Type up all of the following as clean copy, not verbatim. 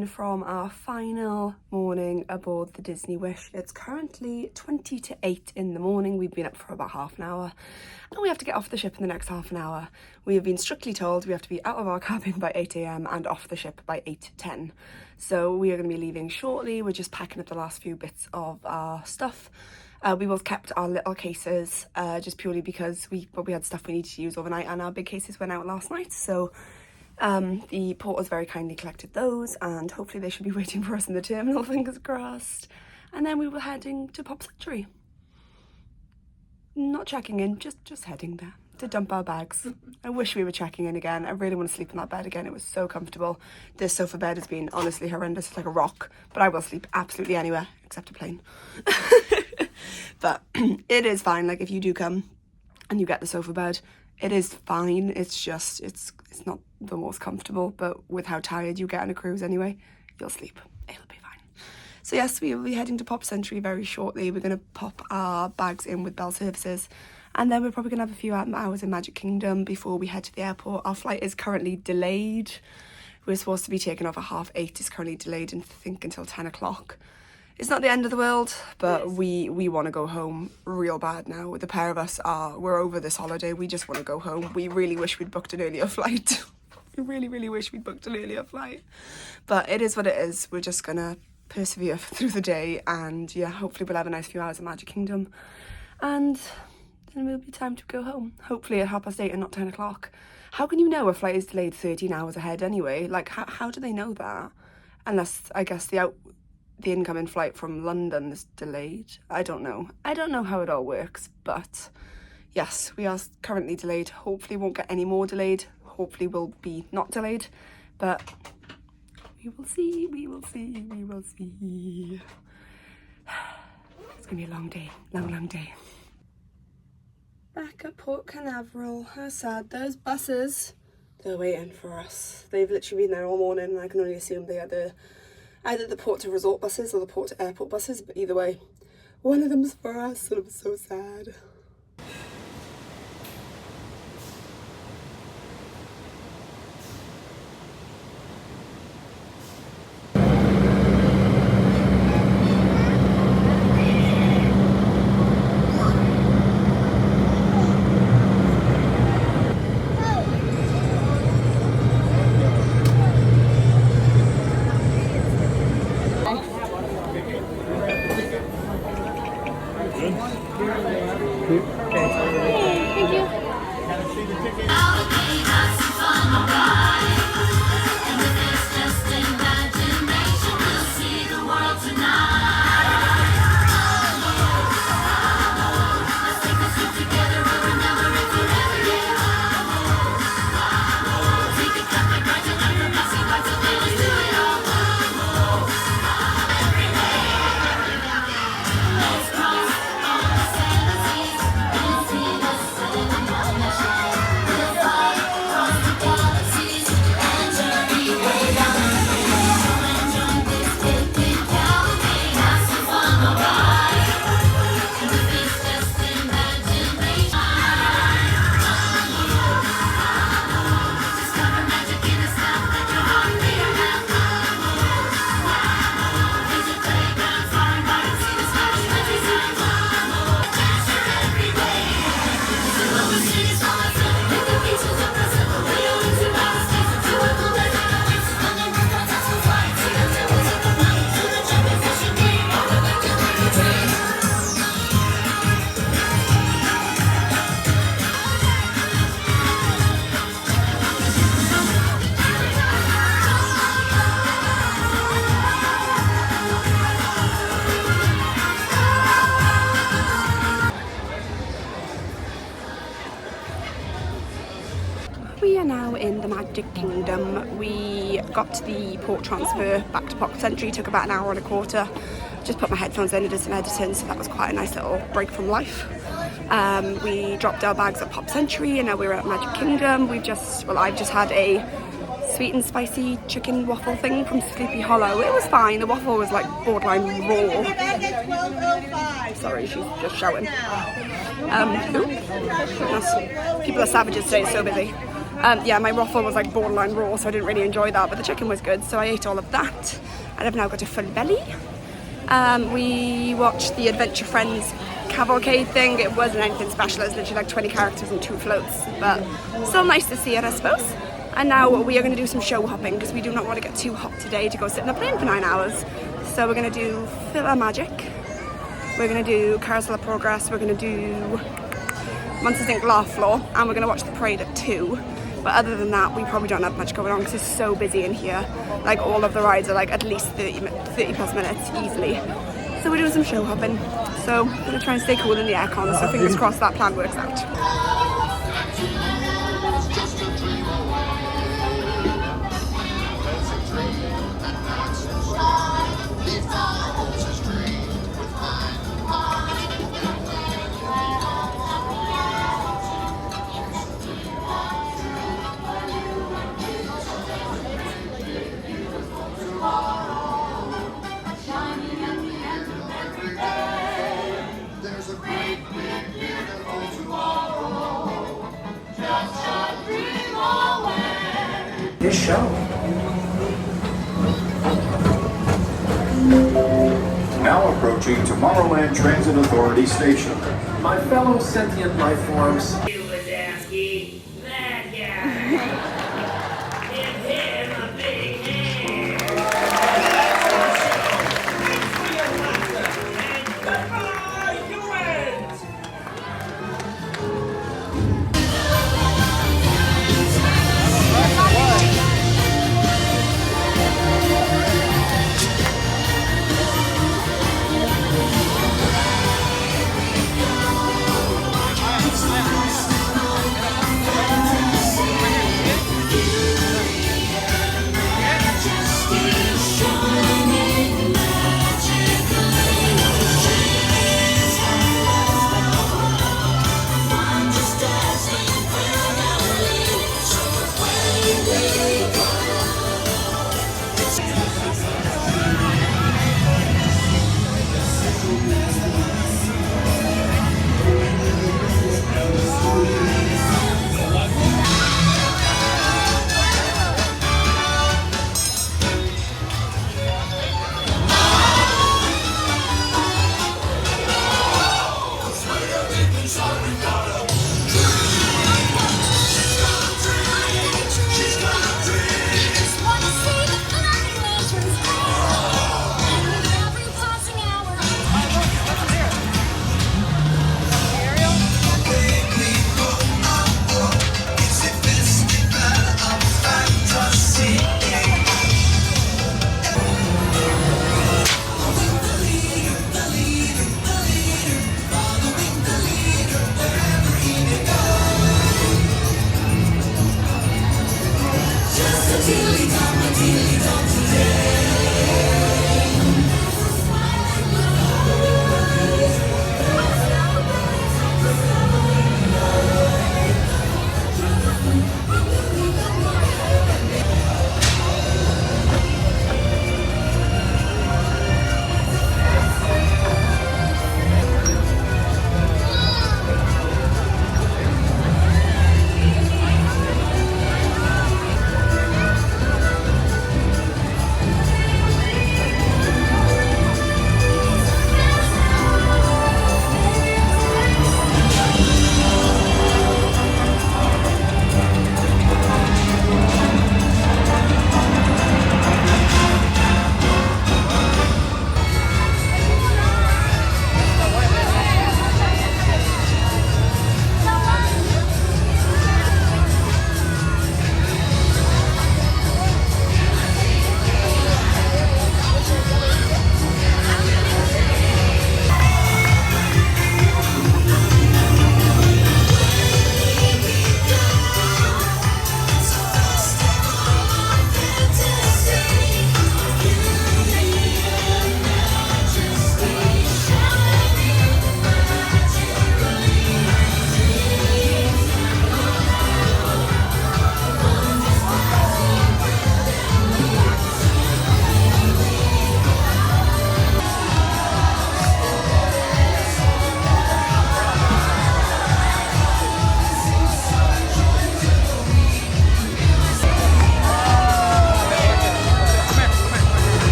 in from our final morning aboard the Disney Wish. It's currently 20 to 8 in the morning. We've been up for about half an hour and we have to get off the ship in the next half an hour. We have been strictly told we have to be out of our cabin by 8 AM and off the ship by 8:10. So we are going to be leaving shortly. We're just packing up the last few bits of our stuff. We both kept our little cases just purely because we had stuff we needed to use overnight and our big cases went out last night. So the porters very kindly collected those and hopefully they should be waiting for us in the terminal, fingers crossed. And then we were heading to Pop Century. Not checking in, just heading there to dump our bags. I wish we were checking in again. I really want to sleep in that bed again. It was so comfortable. This sofa bed has been honestly horrendous. It's like a rock, but I will sleep absolutely anywhere except a plane. But it is fine. Like if you do come and you get the sofa bed, it is fine. It's just, it's not the most comfortable, but with how tired you get on a cruise anyway, you'll sleep. It'll be fine. So yes, we will be heading to Pop Century very shortly. We're going to pop our bags in with Bell Services. And then we're probably going to have a few hours in Magic Kingdom before we head to the airport. Our flight is currently delayed. We're supposed to be taking off at 8:30. It's currently delayed, and I think until 10 o'clock. It's not the end of the world, but we want to go home real bad now. The pair of us we're over this holiday. We just want to go home. We really wish we'd booked an earlier flight. We really wish we'd booked an earlier flight. But it is what it is. We're just going to persevere through the day. And yeah, hopefully we'll have a nice few hours in Magic Kingdom. And then it'll be time to go home. Hopefully at 8:30 and not 10 o'clock. How can you know a flight is delayed 13 hours ahead anyway? Like, how do they know that? Unless, I guess, the incoming flight from London is delayed. I don't know. I don't know how it all works, but yes, we are currently delayed. Hopefully won't get any more delayed. Hopefully we'll be not delayed, but we will see. It's gonna be a long day, long day. Back at Port Canaveral. How sad. Those buses, they're waiting for us. They've literally been there all morning and I can only assume they are either the port to resort buses or the port to airport buses, but either way, one of them's for us and I'm so sad. We are now in the Magic Kingdom. We got the port transfer back to Pop Century, took about an hour and a quarter. Just put my headphones in and did some editing, so that was quite a nice little break from life. We dropped our bags at Pop Century and now we're at Magic Kingdom. I've just had a sweet and spicy chicken waffle thing from Sleepy Hollow. It was fine. The waffle was like borderline raw. Sorry, she's just shouting. People are savages today, it's so busy. Yeah, my waffle was like borderline raw, so I didn't really enjoy that, but the chicken was good, so I ate all of that, and I've now got a full belly. We watched the Adventure Friends cavalcade thing. It wasn't anything special, it was literally like 20 characters and 2 floats, but still nice to see it, I suppose. And now we are going to do some show hopping, because we do not want to get too hot today to go sit in a plane for 9 hours. So we're going to do Filler Magic, we're going to do Carousel of Progress, we're going to do Monsters Inc. Laugh Floor, and we're going to watch the parade at 2. But other than that, we probably don't have much going on because it's so busy in here. Like, all of the rides are like at least 30 plus minutes easily. So we're doing some show hopping. So we're going to try and stay cool in the aircon, so fingers crossed that plan works out. This show. Now approaching Tomorrowland Transit Authority Station. My fellow sentient life forms. Wazowski, that guy. Give him a big hand. Thanks for your laughter, and goodbye, humans!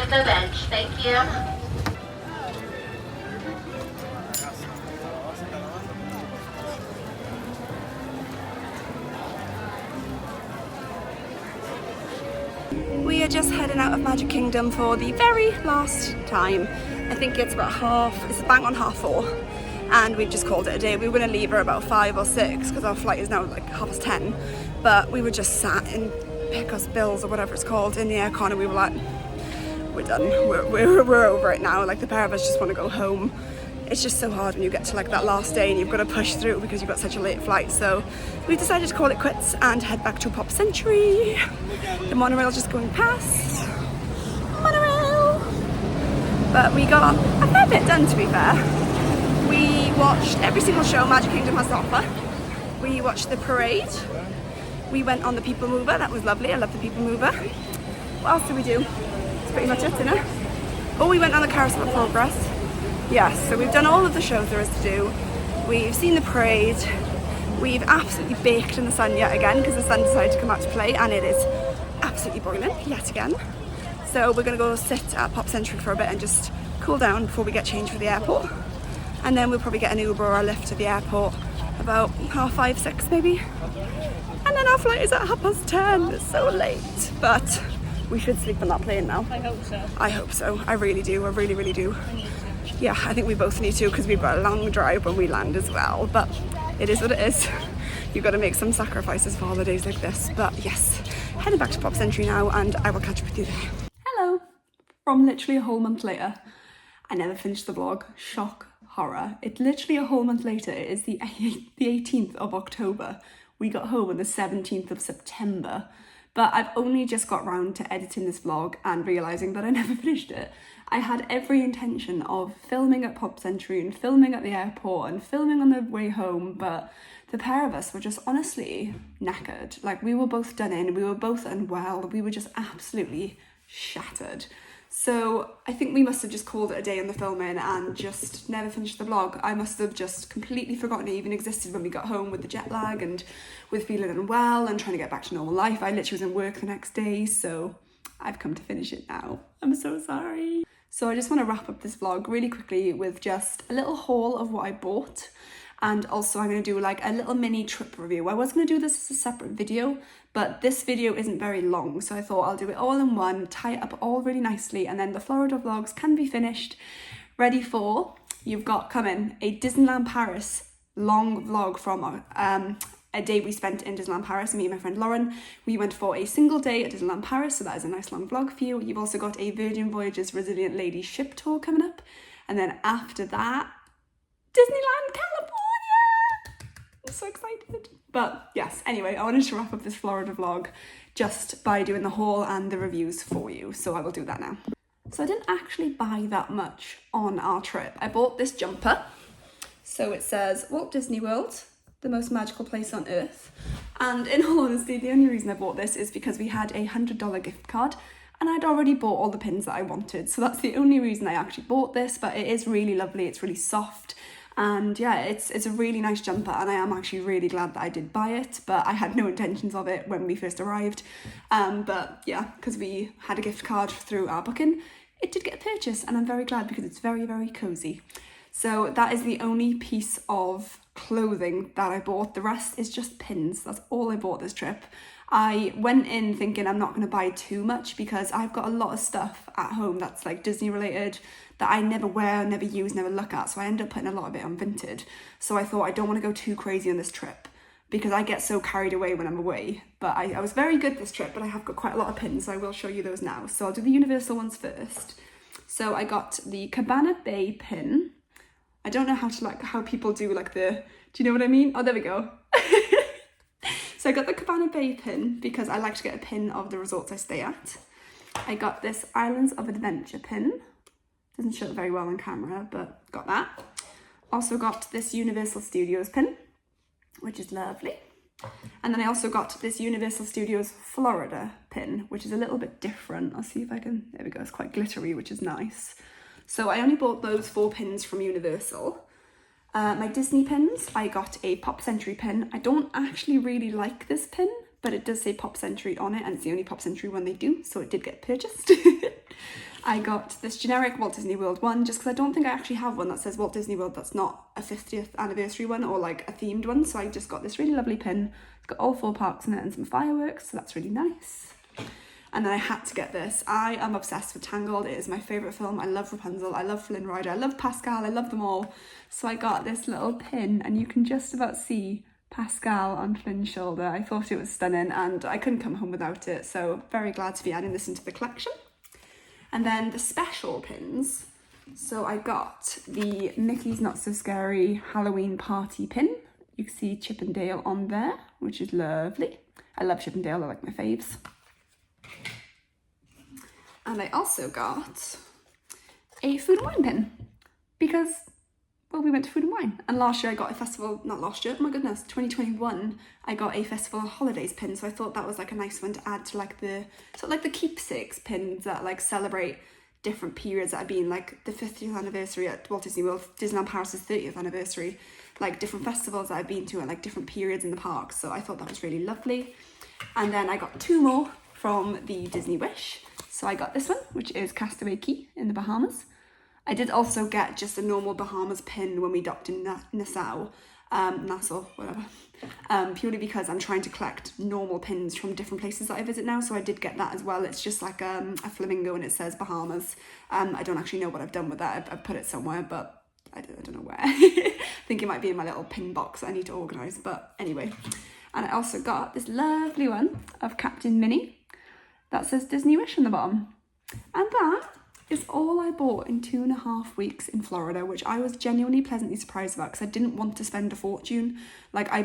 to the bench. Thank you. We are just heading out of Magic Kingdom for the very last time. I think it's it's bang on 4:30, and we've just called it a day. We were going to leave her about 5 or 6 because our flight is now like 10:30, but we were just sat in Picos Bills or whatever it's called in the aircon, and we were like, we're done, we're over it now. Like, the pair of us just want to go home. It's just so hard when you get to like that last day and you've got to push through because you've got such a late flight. So we decided to call it quits and head back to Pop Century. The monorail's just going past. Monorail! But we got a fair bit done, to be fair. We watched every single show Magic Kingdom has to offer. We watched the parade. We went on the People Mover, that was lovely. I love the People Mover. What else did we do? That's pretty much it, isn't it? Oh, we went on the Carousel of Progress. Yes, so we've done all of the shows there is to do. We've seen the parade. We've absolutely baked in the sun yet again because the sun decided to come out to play, and it is absolutely boiling yet again. So we're going to go sit at Pop Century for a bit and just cool down before we get changed for the airport. And then we'll probably get an Uber or a Lyft to the airport about 5:30, 6 maybe. And then our flight is at 10:30. It's so late, but we should sleep on that plane now. I hope so. I hope so. I really do. I really, really do. Yeah, I think we both need to because we've got a long drive when we land as well. But it is what it is. You've got to make some sacrifices for holidays like this. But yes, heading back to Pop Century now, and I will catch up with you there. Hello. From literally a whole month later. I never finished the vlog. Shock, horror. It's literally a whole month later. It is the 18th of October. We got home on the 17th of September. But I've only just got round to editing this vlog and realising that I never finished it. I had every intention of filming at Pop Century and filming at the airport and filming on the way home, but the pair of us were just honestly knackered. Like, we were both done in, we were both unwell, we were just absolutely shattered. So I think we must have just called it a day on the filming and just never finished the vlog. I must have just completely forgotten it even existed when we got home with the jet lag and with feeling unwell and trying to get back to normal life. I literally was in work the next day, so I've come to finish it now. I'm so sorry. So I just want to wrap up this vlog really quickly with just a little haul of what I bought. And also I'm going to do like a little mini trip review. I was going to do this as a separate video, but this video isn't very long. So I thought I'll do it all in one, tie it up all really nicely. And then the Florida vlogs can be finished, ready for, you've got coming a Disneyland Paris long vlog from a day we spent in Disneyland Paris. Me and my friend Lauren, we went for a single day at Disneyland Paris, so that is a nice long vlog for you. You've also got a Virgin Voyages Resilient Lady ship tour coming up, and then after that, Disneyland California! I'm so excited. But yes, anyway, I wanted to wrap up this Florida vlog just by doing the haul and the reviews for you, so I will do that now. So I didn't actually buy that much on our trip. I bought this jumper. So it says Walt Disney World, the most magical place on earth. And in all honesty, the only reason I bought this is because we had a $100 gift card and I'd already bought all the pins that I wanted. So that's the only reason I actually bought this, but it is really lovely. It's really soft. And yeah, it's a really nice jumper, and I am actually really glad that I did buy it, but I had no intentions of it when we first arrived. But yeah, because we had a gift card through our booking, it did get a purchase, and I'm very glad because it's very, very cozy. So that is the only piece of clothing that I bought. The rest is just pins. That's all I bought this trip. I went in thinking I'm not going to buy too much because I've got a lot of stuff at home that's like Disney related that I never wear, never use, never look at. So I end up putting a lot of it on Vinted. So I thought I don't want to go too crazy on this trip because I get so carried away when I'm away. But I was very good this trip, but I have got quite a lot of pins, so I will show you those now. So I'll do the Universal ones first. So I got the Cabana Bay pin. I don't know how people do like do you know what I mean? Oh, there we go. So I got the Cabana Bay pin because I like to get a pin of the resorts I stay at. I got this Islands of Adventure pin. Doesn't show it very well on camera, but got that. Also got this Universal Studios pin, which is lovely. And then I also got this Universal Studios Florida pin, which is a little bit different. I'll see if I can, there we go, it's quite glittery, which is nice. So I only bought those 4 pins from Universal. My Disney pins, I got a Pop Century pin. I don't actually really like this pin, but it does say Pop Century on it, and it's the only Pop Century one they do, so it did get purchased. I got this generic Walt Disney World one just because I don't think I actually have one that says Walt Disney World that's not a 50th anniversary one or like a themed one. So I just got this really lovely pin. It's got all 4 parks in it and some fireworks, so that's really nice. And then I had to get this. I am obsessed with Tangled. It is my favourite film. I love Rapunzel. I love Flynn Rider. I love Pascal. I love them all. So I got this little pin and you can just about see Pascal on Flynn's shoulder. I thought it was stunning and I couldn't come home without it. So very glad to be adding this into the collection. And then the special pins. So I got the Mickey's Not So Scary Halloween Party pin. You can see Chip and Dale on there, which is lovely. I love Chip and Dale. They're like my faves. And I also got a Food and Wine pin because, well, we went to Food and Wine. And last year I got a festival, not last year, oh my goodness, 2021, I got a Festival of Holidays pin. So I thought that was like a nice one to add to like the, sort of like the keepsakes pins that like celebrate different periods that have been, like the 50th anniversary at Walt Disney World, Disneyland Paris's 30th anniversary, like different festivals that I've been to at like different periods in the park. So I thought that was really lovely. And then I got 2 more from the Disney Wish. So I got this one, which is Castaway Cay in the Bahamas. I did also get just a normal Bahamas pin when we docked in Nassau, whatever, purely because I'm trying to collect normal pins from different places that I visit now. So I did get that as well. It's just like a flamingo and it says Bahamas. I don't actually know what I've done with that. I've put it somewhere, but I don't know where. I think it might be in my little pin box that I need to organise, but anyway. And I also got this lovely one of Captain Minnie that says Disney Wish on the bottom. And that is all I bought in 2.5 weeks in Florida, which I was genuinely pleasantly surprised about because I didn't want to spend a fortune. Like I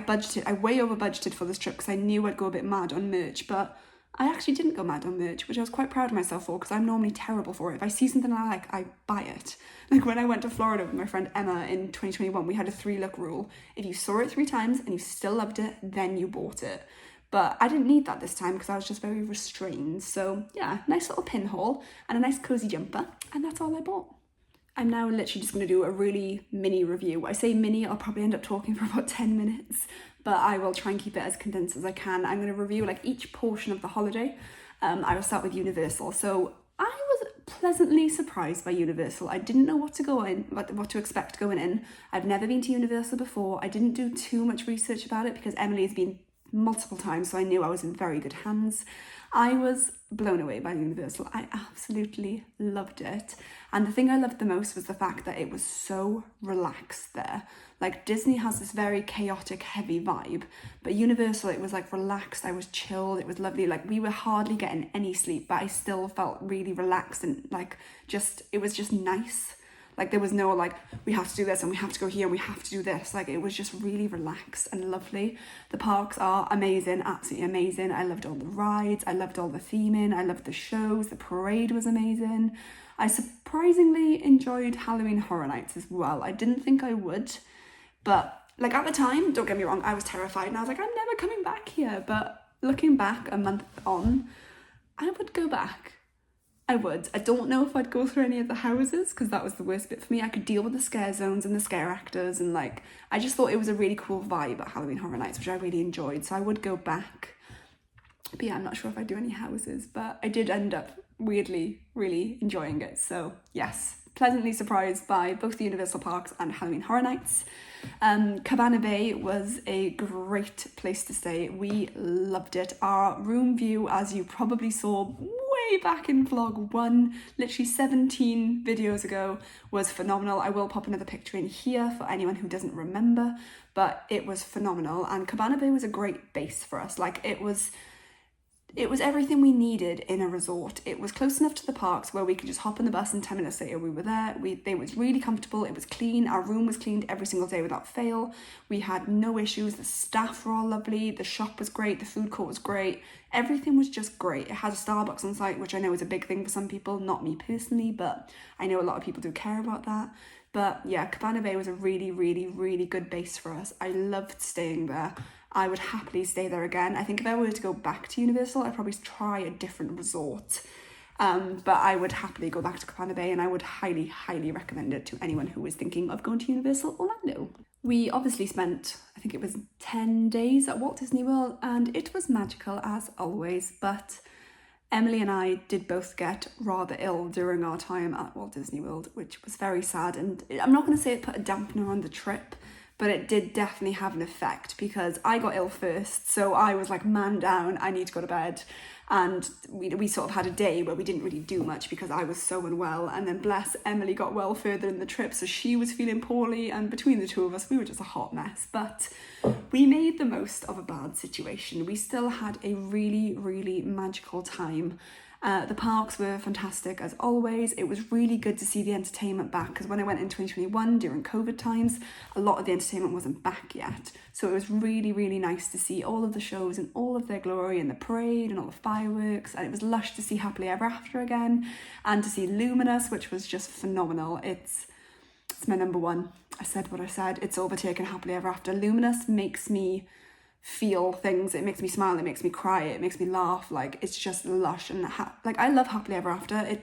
way over budgeted for this trip because I knew I'd go a bit mad on merch, but I actually didn't go mad on merch, which I was quite proud of myself for because I'm normally terrible for it. If I see something I like, I buy it. Like when I went to Florida with my friend Emma in 2021, we had a 3-look rule. If you saw it 3 times and you still loved it, then you bought it. But I didn't need that this time because I was just very restrained. So yeah, nice little pin haul and a nice cozy jumper. And that's all I bought. I'm now literally just going to do a really mini review. I say mini, I'll probably end up talking for about 10 minutes, but I will try and keep it as condensed as I can. I'm going to review like each portion of the holiday. I will start with Universal. So I was pleasantly surprised by Universal. I didn't know what to expect going in. I've never been to Universal before. I didn't do too much research about it because Emily has been multiple times, so I knew I was in very good hands. I was blown away by Universal. I absolutely loved it. And the thing I loved the most was the fact that it was so relaxed there. Like Disney has this very chaotic, heavy vibe, but Universal, it was like relaxed. I was chilled. It was lovely. Like we were hardly getting any sleep, but I still felt really relaxed and like it was just nice. Like there was no like, we have to do this and we have to go here and we have to do this. Like it was just really relaxed and lovely. The parks are amazing, absolutely amazing. I loved all the rides. I loved all the theming. I loved the shows. The parade was amazing. I surprisingly enjoyed Halloween Horror Nights as well. I didn't think I would, but like at the time, don't get me wrong, I was terrified and I was like, I'm never coming back here. But looking back a month on, I would go back. I would. I don't know if I'd go through any of the houses because that was the worst bit for me. I could deal with the scare zones and the scare actors and like, I just thought it was a really cool vibe at Halloween Horror Nights, which I really enjoyed. So I would go back. But yeah, I'm not sure if I do any houses, but I did end up weirdly really enjoying it. So yes, pleasantly surprised by both the Universal Parks and Halloween Horror Nights. Cabana Bay was a great place to stay. We loved it. Our room view, as you probably saw way back in vlog 1, literally 17 videos ago, was phenomenal. I will pop another picture in here for anyone who doesn't remember, but it was phenomenal. And Cabana Bay was a great base for us. Like it was everything we needed in a resort. It was close enough to the parks where we could just hop on the bus and 10 minutes later we were there. They was really comfortable. It was clean. Our room was cleaned every single day without fail. We had no issues. The staff were all lovely. The shop was great. The food court was great. Everything was just great. It had a Starbucks on site, which I know is a big thing for some people, not me personally, but I know a lot of people do care about that. But yeah, Cabana Bay was a really, really, really good base for us. I loved staying there. I would happily stay there again. I think if I were to go back to Universal, I'd probably try a different resort. But I would happily go back to Cabana Bay and I would highly, highly recommend it to anyone who is thinking of going to Universal Orlando. We obviously spent, I think it was 10 days at Walt Disney World and it was magical as always, but Emily and I did both get rather ill during our time at Walt Disney World, which was very sad. And I'm not going to say it put a dampener on the trip, but it did definitely have an effect because I got ill first. So I was like, man down, I need to go to bed. And we sort of had a day where we didn't really do much because I was so unwell. And then bless Emily got well further in the trip, so she was feeling poorly. And between the two of us, we were just a hot mess. But we made the most of a bad situation. We still had a really, really magical time. The parks were fantastic as always. It was really good to see the entertainment back because when I went in 2021 during COVID times, a lot of the entertainment wasn't back yet. So it was really, really nice to see all of the shows in all of their glory and the parade and all the fireworks. And it was lush to see Happily Ever After again and to see Luminous, which was just phenomenal. It's my number one. I said what I said. It's overtaken Happily Ever After. Luminous makes me feel things. It makes me smile, it makes me cry, it makes me laugh. Like, it's just lush. And like, I love Happily Ever After,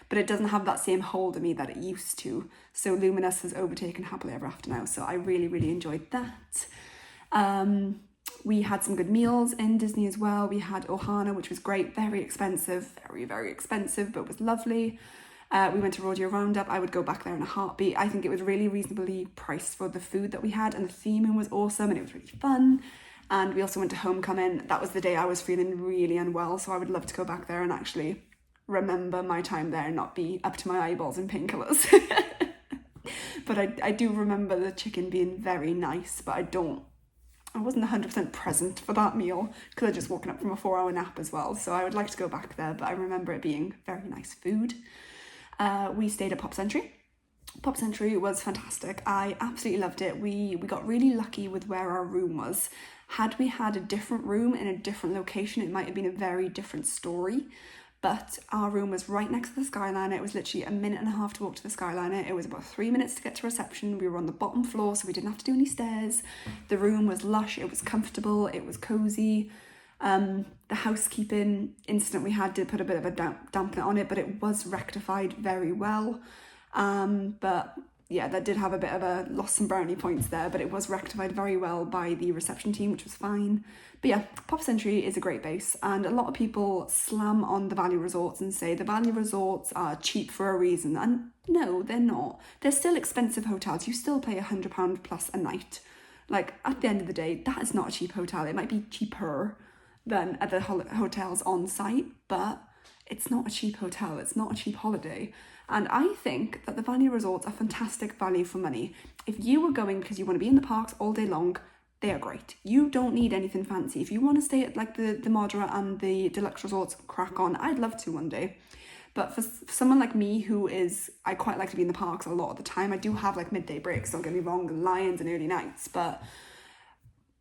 but it doesn't have that same hold of me that it used to. So Luminous has overtaken Happily Ever After now, so I really, really enjoyed that. We had some good meals in Disney as well. We had Ohana, which was great, very expensive, very, very expensive, but was lovely. We went to Rodeo Roundup. I would go back there in a heartbeat. I think it was really reasonably priced for the food that we had, and the theming was awesome and it was really fun. And we also went to Homecoming. That was the day I was feeling really unwell, so I would love to go back there and actually remember my time there and not be up to my eyeballs in painkillers. But I do remember the chicken being very nice, but I wasn't 100% present for that meal because I'd just woken up from a 4-hour nap as well. So I would like to go back there, but I remember it being very nice food. We stayed at Pop Century. Pop Century was fantastic. I absolutely loved it. We got really lucky with where our room was. Had we had a different room in a different location, it might have been a very different story. But our room was right next to the Skyliner. It was literally 1.5 minutes to walk to the Skyliner. It was about 3 minutes to get to reception. We were on the bottom floor, so we didn't have to do any stairs. The room was lush. It was comfortable. It was cozy. The housekeeping incident we had did put a bit of a dampener on it, but it was rectified very well. But yeah, that did have a bit of a lost some brownie points there, but it was rectified very well by the reception team, which was fine. But yeah, Pop Century is a great base, and a lot of people slam on the value resorts and say the value resorts are cheap for a reason, and no, they're not. They're still expensive hotels. You still pay £100 plus a night. Like, at the end of the day, that is not a cheap hotel. It might be cheaper than at the hotels on site, but it's not a cheap hotel. It's not a cheap holiday. And I think that the value resorts are fantastic value for money. If you were going because you want to be in the parks all day long, they are great. You don't need anything fancy. If you want to stay at like the Modera and the deluxe resorts, crack on. I'd love to one day. But for someone like me I quite like to be in the parks a lot of the time. I do have like midday breaks, don't get me wrong, and Lions and early nights, but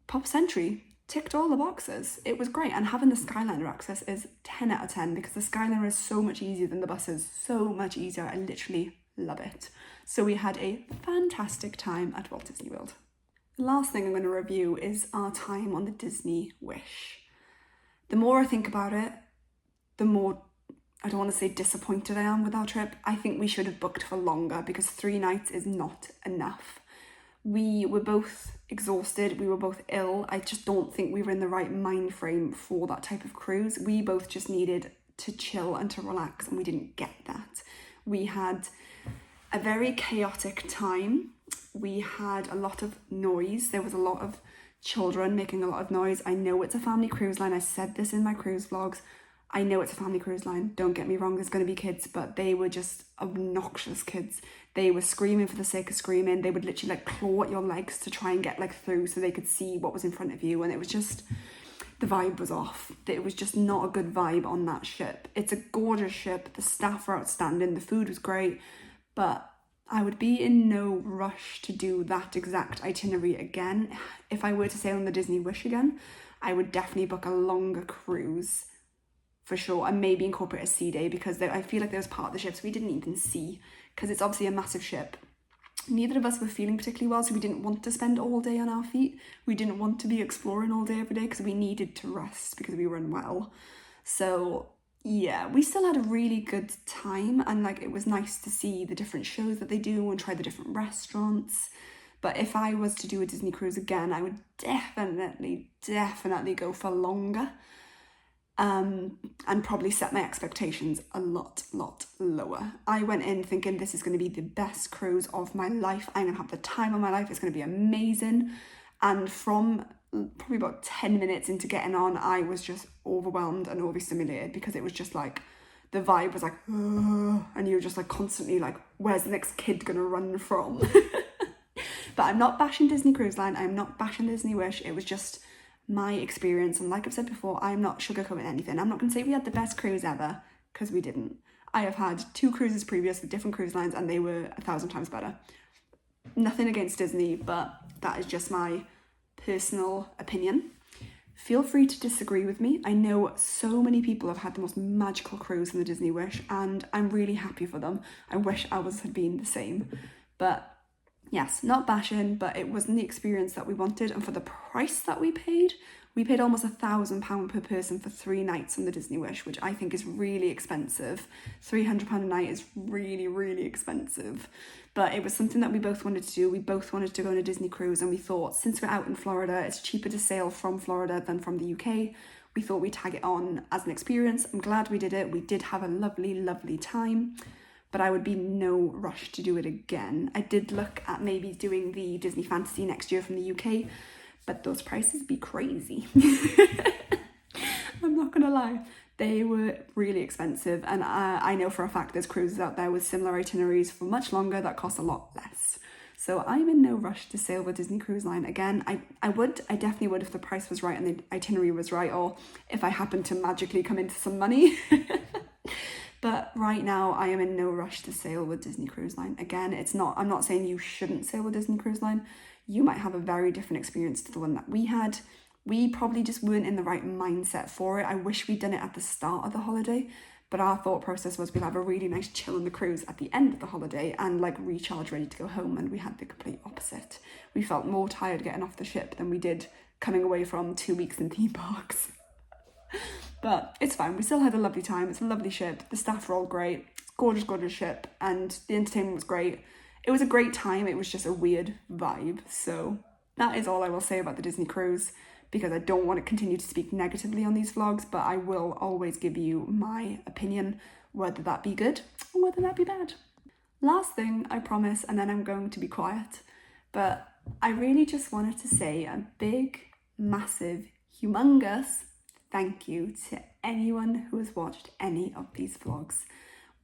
Pop Century ticked all the boxes. It was great, and having the Skyliner access is 10 out of 10 because the Skyliner is so much easier than the buses, so much easier. I literally love it. So we had a fantastic time at Walt Disney World. The last thing I'm going to review is our time on the Disney Wish. The more I think about it, the more, I don't want to say disappointed I am with our trip. I think we should have booked for longer because 3 nights is not enough. We were both exhausted, we were both ill. I just don't think we were in the right mind frame for that type of cruise. We both just needed to chill and to relax, and we didn't get that. We had a very chaotic time. We had a lot of noise. There was a lot of children making a lot of noise. I know it's a family cruise line. I said this in my cruise vlogs. I know it's a family cruise line. Don't get me wrong, there's going to be kids, but they were just obnoxious kids. They were screaming for the sake of screaming. They would literally like claw at your legs to try and get like through so they could see what was in front of you. And it was just, the vibe was off. It was just not a good vibe on that ship. It's a gorgeous ship. The staff were outstanding. The food was great, but I would be in no rush to do that exact itinerary again. If I were to sail on the Disney Wish again, I would definitely book a longer cruise for sure, and maybe incorporate a sea day because I feel like there was part of the ships we didn't even see because it's obviously a massive ship. Neither of us were feeling particularly well, so we didn't want to spend all day on our feet. We didn't want to be exploring all day every day because we needed to rest because we were unwell. So yeah, we still had a really good time, and like it was nice to see the different shows that they do and try the different restaurants. But if I was to do a Disney cruise again, I would definitely go for longer. and probably set my expectations a lot lower. I went in thinking this is going to be the best cruise of my life. I'm going to have the time of my life. It's going to be amazing. And from probably about 10 minutes into getting on, I was just overwhelmed and overstimulated, because it was just like, the vibe was like, "Ugh," and you're just like constantly like, where's the next kid gonna run from? But I'm not bashing Disney Cruise Line. I'm not bashing Disney Wish. It was just my experience. And like I've said before, I'm not sugarcoating anything. I'm not going to say we had the best cruise ever, because we didn't. I have had 2 cruises previous with different cruise lines, and they were 1,000 times better. Nothing against Disney, but that is just my personal opinion. Feel free to disagree with me. I know so many people have had the most magical cruise in the Disney Wish, and I'm really happy for them. I wish ours had been the same. But yes, not bashing, but it wasn't the experience that we wanted. And for the price that we paid almost £1,000 per person for 3 nights on the Disney Wish, which I think is really expensive. £300 a night is really expensive. But it was something that we both wanted to do. We both wanted to go on a Disney cruise, and we thought, since we're out in Florida, it's cheaper to sail from Florida than from the UK. We thought we'd tag it on as an experience. I'm glad we did it. We did have a lovely time, but I would be no rush to do it again. I did look at maybe doing the Disney Fantasy next year from the UK, but those prices be crazy. I'm not gonna lie. They were really expensive, and I know for a fact there's cruises out there with similar itineraries for much longer that cost a lot less. So I'm in no rush to sail with Disney Cruise Line again. I definitely would if the price was right and the itinerary was right, or if I happened to magically come into some money. But right now I am in no rush to sail with Disney Cruise Line again. I'm not saying you shouldn't sail with Disney Cruise Line. You might have a very different experience to the one that we had. We probably just weren't in the right mindset for it. I wish we'd done it at the start of the holiday, but our thought process was we'd have a really nice chill on the cruise at the end of the holiday and like recharge, ready to go home, and we had the complete opposite. We felt more tired getting off the ship than we did coming away from 2 weeks in theme parks. But it's fine. We still had a lovely time. It's a lovely ship. The staff were all great. It's a gorgeous ship, and the entertainment was great. It was a great time. It was just a weird vibe. So that is all I will say about the Disney cruise, because I don't want to continue to speak negatively on these vlogs, but I will always give you my opinion, whether that be good or whether that be bad. Last thing, I promise, and then I'm going to be quiet, but I really just wanted to say a big, massive, humongous thank you to anyone who has watched any of these vlogs.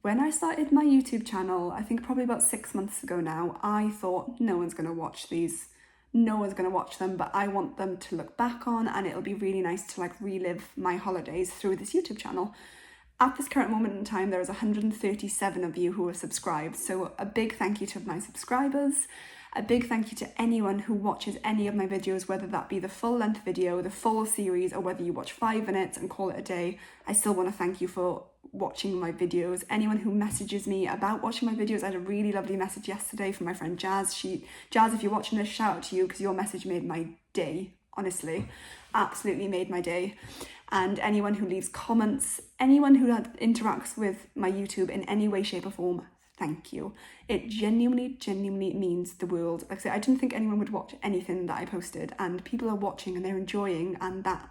When I started my YouTube channel, I think probably about 6 months ago now, I thought no one's going to watch these. No one's going to watch them, but I want them to look back on, and it'll be really nice to like relive my holidays through this YouTube channel. At this current moment in time, there is 137 of you who are subscribed. So a big thank you to my subscribers. A big thank you to anyone who watches any of my videos, whether that be the full length video, the full series, or whether you watch 5 minutes and call it a day. I still want to thank you for watching my videos. Anyone who messages me about watching my videos, I had a really lovely message yesterday from my friend Jazz. Jazz, if you're watching this, shout out to you, because your message made my day. Honestly, absolutely made my day. And anyone who leaves comments, anyone who interacts with my YouTube in any way, shape or form, thank you. It genuinely means the world. Like I said, I didn't think anyone would watch anything that I posted, and people are watching and they're enjoying, and that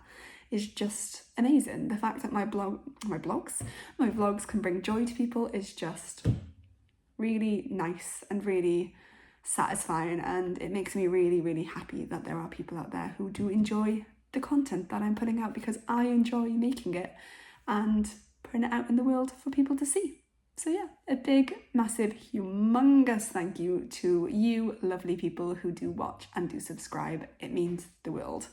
is just amazing. The fact that my vlogs can bring joy to people is just really nice and really satisfying, and it makes me really happy that there are people out there who do enjoy the content that I'm putting out, because I enjoy making it and putting it out in the world for people to see. So yeah, a big, massive, humongous thank you to you lovely people who do watch and do subscribe. It means the world.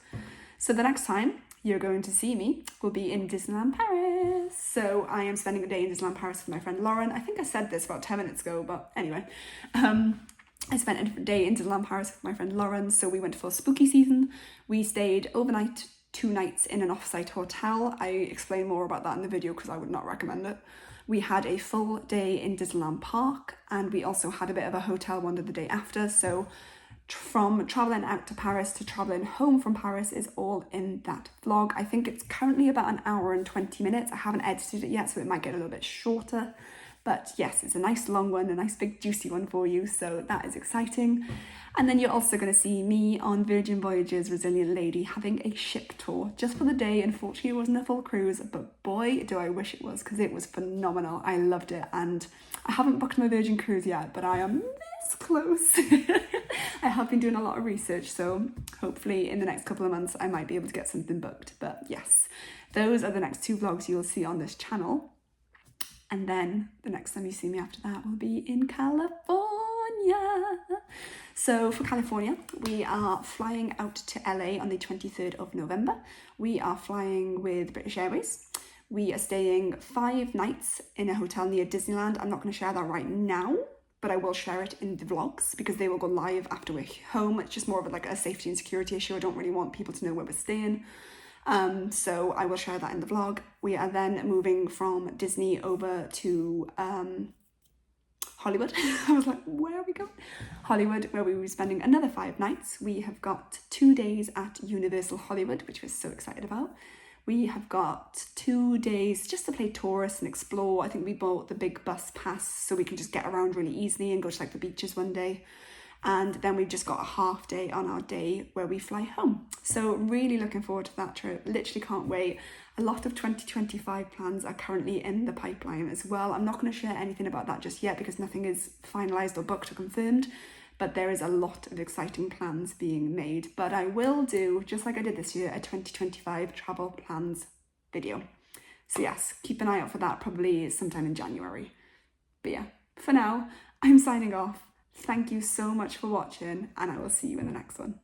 So the next time you're going to see me will be in Disneyland Paris. So I am spending a day in Disneyland Paris with my friend Lauren. I think I said this about 10 minutes ago, but anyway. I spent a different day in Disneyland Paris with my friend Lauren. So we went for spooky season. We stayed overnight, 2 nights in an off-site hotel. I explain more about that in the video because I would not recommend it. We had a full day in Disneyland Park, and we also had a bit of a hotel wonder the day after. So from traveling out to Paris to traveling home from Paris is all in that vlog. I think it's currently about 1 hour and 20 minutes. I haven't edited it yet, so it might get a little bit shorter, But yes, it's a nice long one, a nice big juicy one for you, so that is exciting. And then you're also going to see me on Virgin Voyages Resilient Lady having a ship tour just for the day. Unfortunately, it wasn't a full cruise, but boy, do I wish it was, because it was phenomenal. I loved it, and I haven't booked my Virgin cruise yet, but I am this close. I have been doing a lot of research, so hopefully in the next couple of months I might be able to get something booked. But yes, those are the next 2 vlogs you'll see on this channel. And then the next time you see me after that will be in California. So for California, we are flying out to LA on the 23rd of November. We are flying with British Airways. We are staying 5 nights in a hotel near Disneyland. I'm not going to share that right now, but I will share it in the vlogs because they will go live after we're home. It's just more of like a safety and security issue. I don't really want people to know where we're staying. So I will share that in the vlog. We are then moving from Disney over to Hollywood. I was like, where are we going? Hollywood, where we will be spending another 5 nights. We have got 2 days at Universal Hollywood, which we're so excited about. We have got 2 days just to play tourists and explore. I think we bought the big bus pass so we can just get around really easily and go to like the beaches one day. And then we've just got a half day on our day where we fly home. So really looking forward to that trip. Literally can't wait. A lot of 2025 plans are currently in the pipeline as well. I'm not going to share anything about that just yet because nothing is finalised or booked or confirmed. But there is a lot of exciting plans being made. But I will do, just like I did this year, a 2025 travel plans video. So yes, keep an eye out for that, probably sometime in January. But yeah, for now, I'm signing off. Thank you so much for watching, and I will see you in the next one.